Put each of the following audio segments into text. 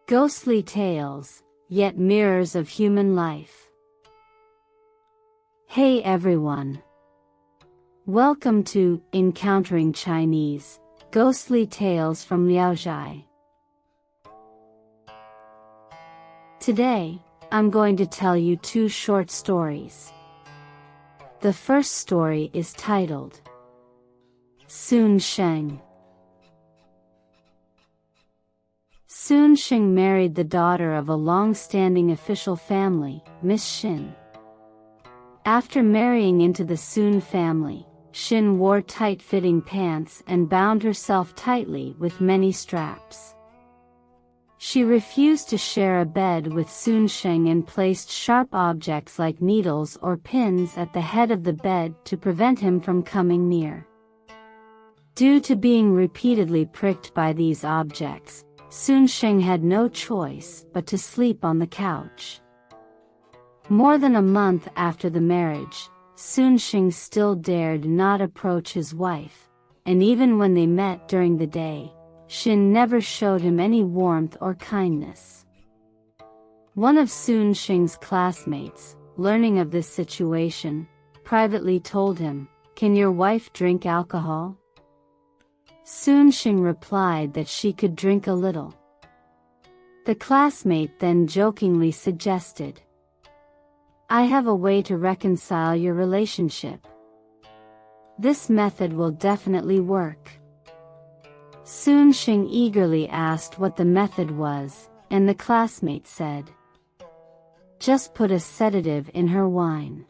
Ghostly tales, yet mirrors of human life. Hey everyone! Welcome to Encountering Chinese, Ghostly Tales from Zhai. Today, I'm going to tell you two short stories. The first story is titled Sheng. Sheng married the daughter of a long-standing official family, Miss Sheng. After marrying into the Sun family, Sheng wore tight-fitting pants and bound herself tightly with many straps. She refused to share a bed with Sheng and placed sharp objects like needles or pins at the head of the bed to prevent him from coming near. Due to being repeatedly pricked by these objects, Sheng had no choice but to sleep on the couch. More than a month after the marriage, Sheng still dared not approach his wife, and even when they met during the day, Sheng never showed him any warmth or kindness. One of Sheng's classmates, learning of this situation, privately told him, "Can your wife drink alcohol?" Sheng replied that she could drink a little. The classmate then jokingly suggested, "I have a way to reconcile your relationship. This method will definitely work." Sheng eagerly asked what the method was, and the classmate said, "Just put a sedative in her wine.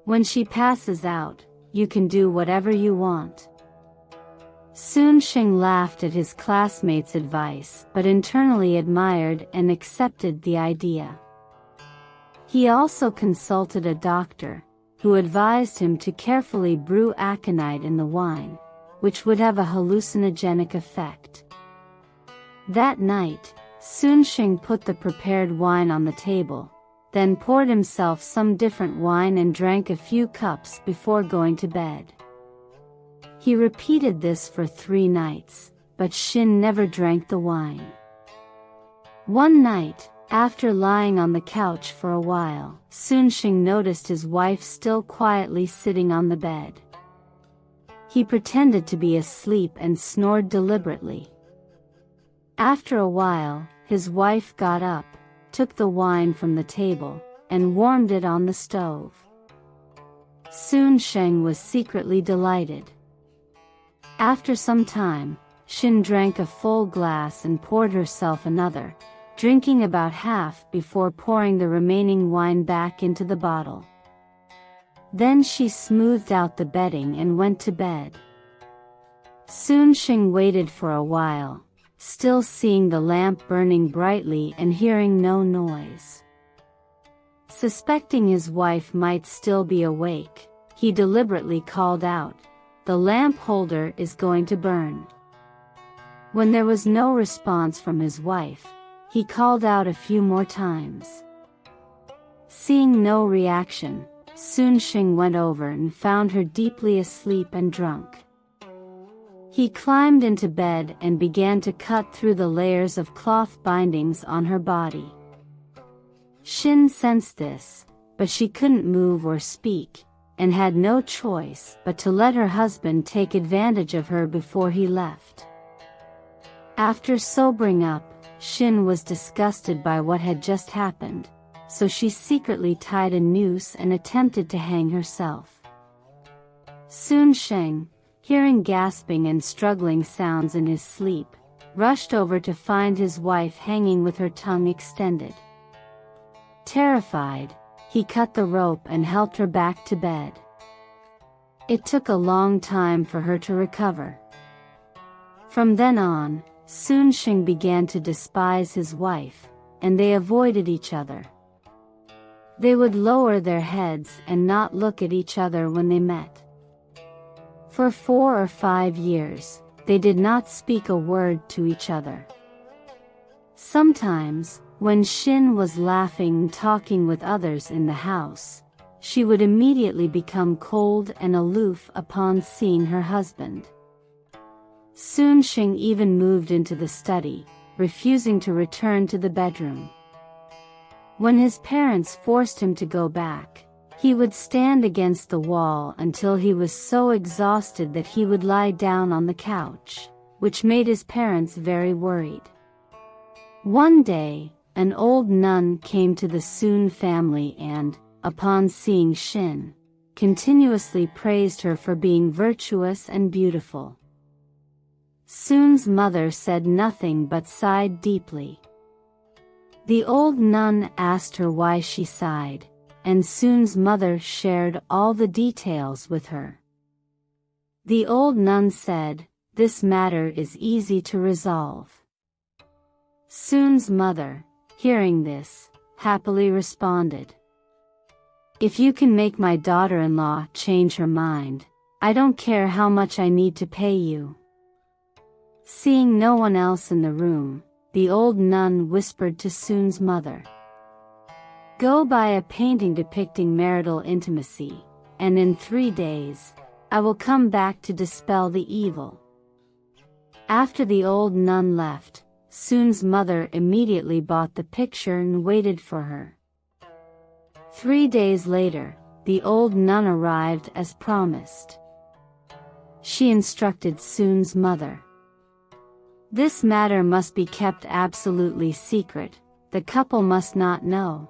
When she passes out, you can do whatever you want." Sheng laughed at his classmate's advice but internally admired and accepted the idea. He also consulted a doctor, who advised him to carefully brew aconite in the wine, which would have a hallucinogenic effect. That night, Sheng put the prepared wine on the table, then poured himself some different wine and drank a few cups before going to bed. He repeated this for 3 nights, but Sheng never drank the wine. One night, after lying on the couch for a while, Sheng noticed his wife still quietly sitting on the bed. He pretended to be asleep and snored deliberately. After a while, his wife got up, took the wine from the table, and warmed it on the stove. Sheng was secretly delighted. After some time, Sheng drank a full glass and poured herself another, drinking about half before pouring the remaining wine back into the bottle. Then she smoothed out the bedding and went to bed. Sheng waited for a while, still seeing the lamp burning brightly and hearing no noise. Suspecting his wife might still be awake, he deliberately called out, "The lamp holder is going to burn." When there was no response from his wife, he called out a few more times. Seeing no reaction, Sheng went over and found her deeply asleep and drunk. He climbed into bed and began to cut through the layers of cloth bindings on her body. Sheng sensed this, but she couldn't move or speak, and had no choice but to let her husband take advantage of her before he left. After sobering up, Sheng was disgusted by what had just happened, so she secretly tied a noose and attempted to hang herself. Sheng, hearing gasping and struggling sounds in his sleep, rushed over to find his wife hanging with her tongue extended. Terrified, he cut the rope and helped her back to bed. It took a long time for her to recover. From then on, Sheng began to despise his wife, and they avoided each other. They would lower their heads and not look at each other when they met. For 4 or 5 years, they did not speak a word to each other. Sometimes, when Sheng was laughing and talking with others in the house, she would immediately become cold and aloof upon seeing her husband. Soon Sheng even moved into the study, refusing to return to the bedroom. When his parents forced him to go back, he would stand against the wall until he was so exhausted that he would lie down on the couch, which made his parents very worried. One day, an old nun came to the Sun family and, upon seeing Shin, continuously praised her for being virtuous and beautiful. Sun's mother said nothing but sighed deeply. The old nun asked her why she sighed, and Sun's mother shared all the details with her. The old nun said, "This matter is easy to resolve." Sun's mother, hearing this, happily responded, "If you can make my daughter-in-law change her mind, I don't care how much I need to pay you." Seeing no one else in the room, the old nun whispered to Sun's mother, "Go buy a painting depicting marital intimacy, and in 3 days, I will come back to dispel the evil." After the old nun left, Sun's mother immediately bought the picture and waited for her. 3 days later, the old nun arrived as promised. She instructed Sun's mother, "This matter must be kept absolutely secret, the couple must not know."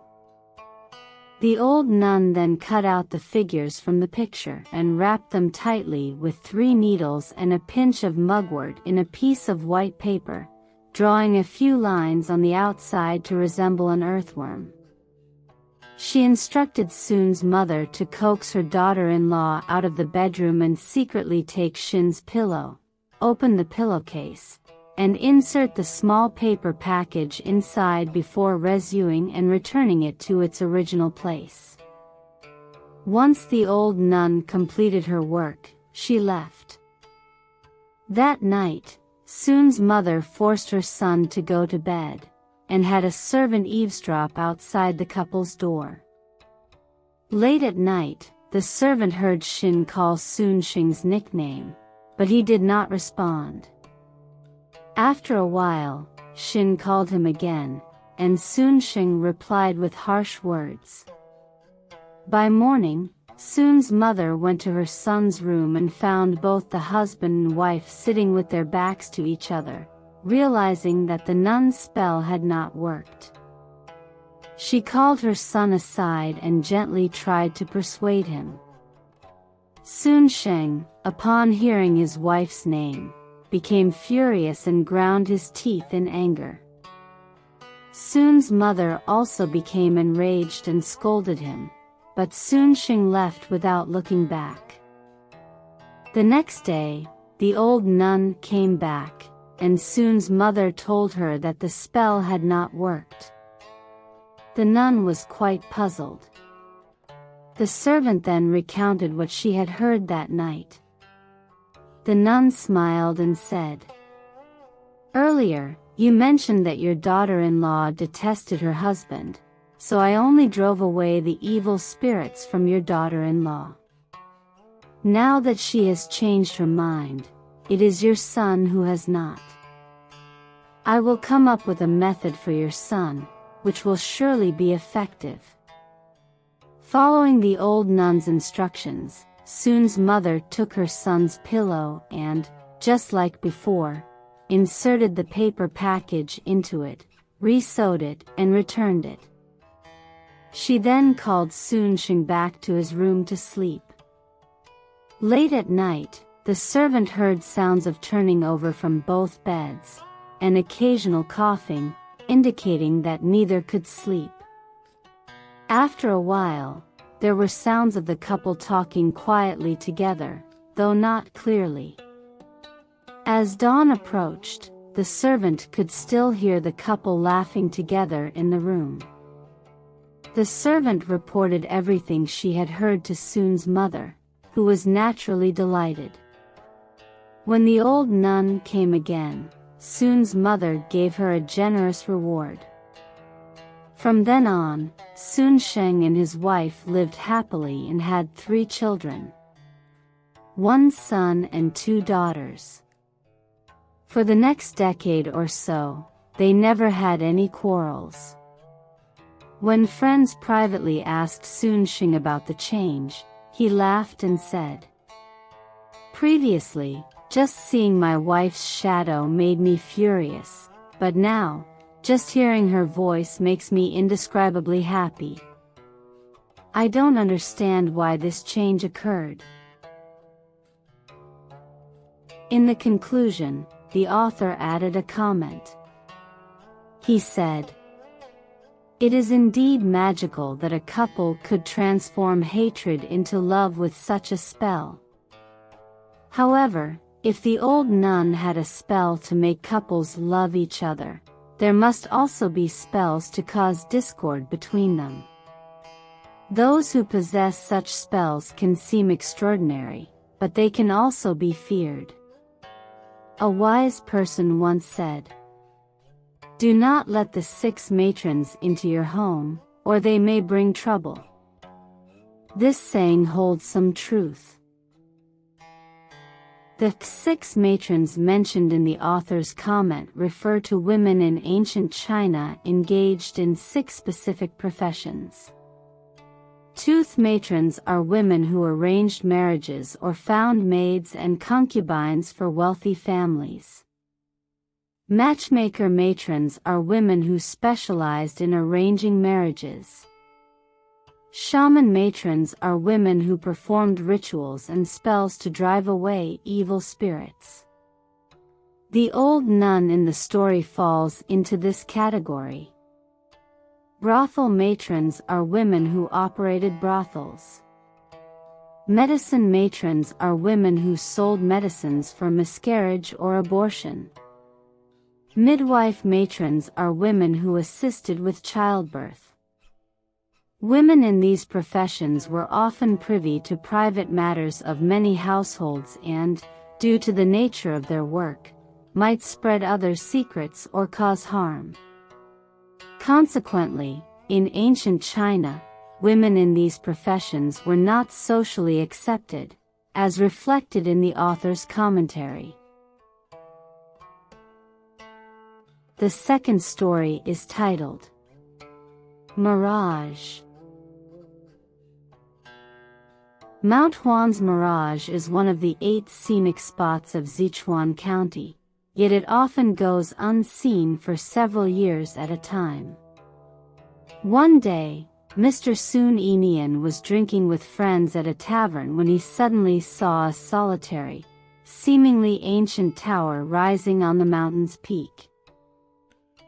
The old nun then cut out the figures from the picture and wrapped them tightly with 3 needles and a pinch of mugwort in a piece of white paper, drawing a few lines on the outside to resemble an earthworm. She instructed Sun's mother to coax her daughter-in-law out of the bedroom and secretly take Shin's pillow, open the pillowcase, and insert the small paper package inside before rescuing and returning it to its original place. Once the old nun completed her work, she left. That night, Sun's mother forced her son to go to bed, and had a servant eavesdrop outside the couple's door. Late at night, the servant heard Shin call Sun Sheng's nickname, but he did not respond. After a while, Shin called him again, and Sun Sheng replied with harsh words. By morning, Sun's mother went to her son's room and found both the husband and wife sitting with their backs to each other, realizing that the nun's spell had not worked. She called her son aside and gently tried to persuade him. Sun Sheng, upon hearing his wife's name, became furious and ground his teeth in anger. Sun's mother also became enraged and scolded him, but Sun Sheng left without looking back. The next day, the old nun came back, and Sun's mother told her that the spell had not worked. The nun was quite puzzled. The servant then recounted what she had heard that night. The nun smiled and said, "Earlier, you mentioned that your daughter-in-law detested her husband, so I only drove away the evil spirits from your daughter-in-law. Now that she has changed her mind, it is your son who has not. I will come up with a method for your son, which will surely be effective." Following the old nun's instructions, Sun's mother took her son's pillow and, just like before, inserted the paper package into it, re-sewed it and returned it. She then called Sun Sheng back to his room to sleep. Late at night, the servant heard sounds of turning over from both beds, and occasional coughing, indicating that neither could sleep. After a while, there were sounds of the couple talking quietly together, though not clearly. As dawn approached, the servant could still hear the couple laughing together in the room. The servant reported everything she had heard to Sun's mother, who was naturally delighted. When the old nun came again, Sun's mother gave her a generous reward. From then on, Sun Sheng and his wife lived happily and had 3 children. 1 son and 2 daughters. For the next decade or so, they never had any quarrels. When friends privately asked Sun Sheng about the change, he laughed and said, "Previously, just seeing my wife's shadow made me furious, but now, just hearing her voice makes me indescribably happy. I don't understand why this change occurred." In the conclusion, the author added a comment. He said, "It is indeed magical that a couple could transform hatred into love with such a spell. However, if the old nun had a spell to make couples love each other, there must also be spells to cause discord between them. Those who possess such spells can seem extraordinary, but they can also be feared. A wise person once said, 'Do not let the 6 matrons into your home, or they may bring trouble.' This saying holds some truth." The 6 matrons mentioned in the author's comment refer to women in ancient China engaged in 6 specific professions. Tooth matrons are women who arranged marriages or found maids and concubines for wealthy families. Matchmaker matrons are women who specialized in arranging marriages. Shaman matrons are women who performed rituals and spells to drive away evil spirits. The old nun in the story falls into this category. Brothel matrons are women who operated brothels. Medicine matrons are women who sold medicines for miscarriage or abortion. Midwife matrons are women who assisted with childbirth. Women in these professions were often privy to private matters of many households and, due to the nature of their work, might spread others' secrets or cause harm. Consequently, in ancient China, women in these professions were not socially accepted, as reflected in the author's commentary. The second story is titled Mirage. Mount Huan's Mirage is one of the 8 scenic spots of Sichuan County, yet it often goes unseen for several years at a time. One day, Mr. Sun Enian was drinking with friends at a tavern when he suddenly saw a solitary, seemingly ancient tower rising on the mountain's peak.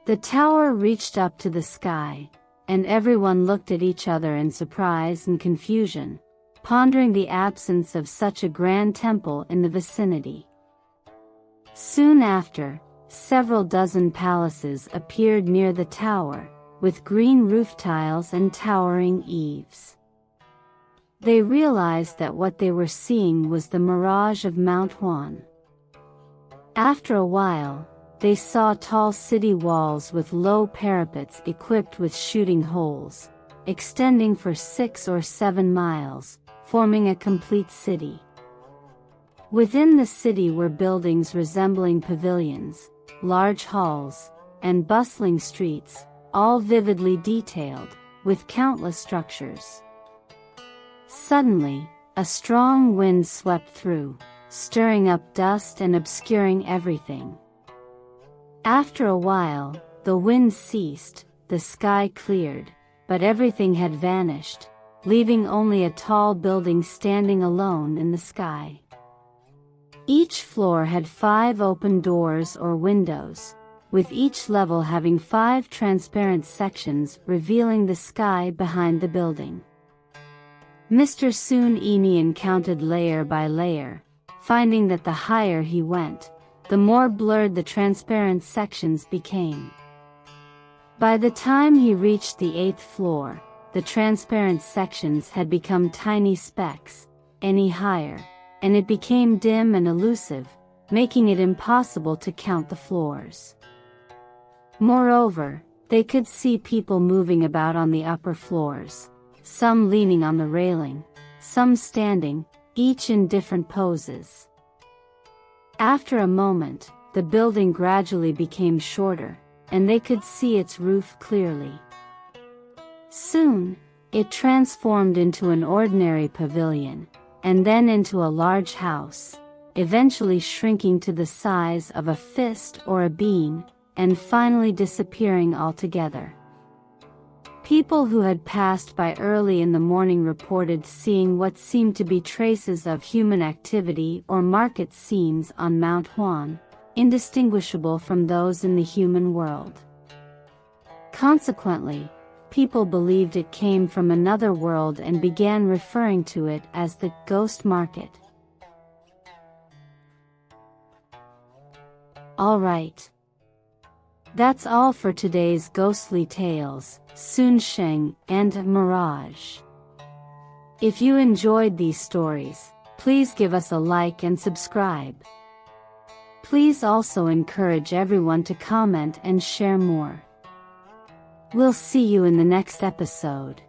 The tower reached up to the sky, and everyone looked at each other in surprise and confusion, pondering the absence of such a grand temple in the vicinity. Soon after, several dozen palaces appeared near the tower, with green roof tiles and towering eaves. They realized that what they were seeing was the mirage of Mount Huan. After a while, they saw tall city walls with low parapets equipped with shooting holes, extending for 6 or 7 miles, forming a complete city. Within the city were buildings resembling pavilions, large halls, and bustling streets, all vividly detailed, with countless structures. Suddenly, a strong wind swept through, stirring up dust and obscuring everything. After a while, the wind ceased, the sky cleared, but everything had vanished, leaving only a tall building standing alone in the sky. Each floor had 5 open doors or windows, with each level having 5 transparent sections revealing the sky behind the building. Mr. Sun Enian counted layer by layer, finding that the higher he went, the more blurred the transparent sections became. By the time he reached the 8th floor, the transparent sections had become tiny specks, any higher, and it became dim and elusive, making it impossible to count the floors. Moreover, they could see people moving about on the upper floors, some leaning on the railing, some standing, each in different poses. After a moment, the building gradually became shorter, and they could see its roof clearly. Soon, it transformed into an ordinary pavilion, and then into a large house, eventually shrinking to the size of a fist or a bean, and finally disappearing altogether. People who had passed by early in the morning reported seeing what seemed to be traces of human activity or market scenes on Mount Huan, indistinguishable from those in the human world. Consequently, people believed it came from another world and began referring to it as the ghost market. Alright. That's all for today's ghostly tales, Sheng and Mirage. If you enjoyed these stories, please give us a like and subscribe. Please also encourage everyone to comment and share more. We'll see you in the next episode.